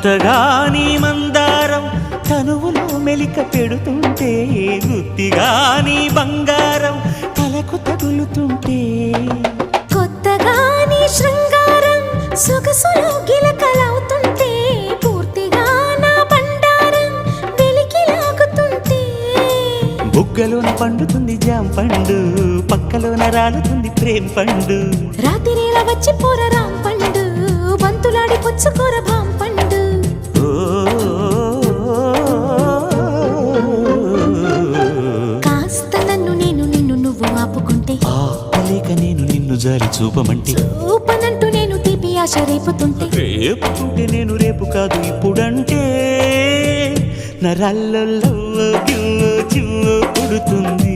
కొత్తగా నీ మందారం తనువులో మెలిక పెడుతుంటే గుత్తిగా నీ బంగారం తలకు తగులుతుంటే కొత్తగా నీ శృంగారం సొగసులో గిలకలవుతుంటే పూర్తిగా నా బండారం వెలికి లాగుతుంటే బుగ్గలోన పండుతుంది జాం పండు పక్కలోన రాలుతుంది ప్రేమ పండు రాత్రిలా వచ్చి పోర రాం పండు బంతులాడి పుచ్చుకోర భాం పండు కాస్త నన్ను నేను నిన్ను నువ్వు ఆపుకుంటే ఆపలేక నేను నిన్ను జారి చూపమంటే చూపనంటూ నేను తీపి ఆశ రేపుతుంటే రేపుతుంటే నేను రేపు కాదు ఇప్పుడంటే నరాల్లో చివ్వు పుడుతుంది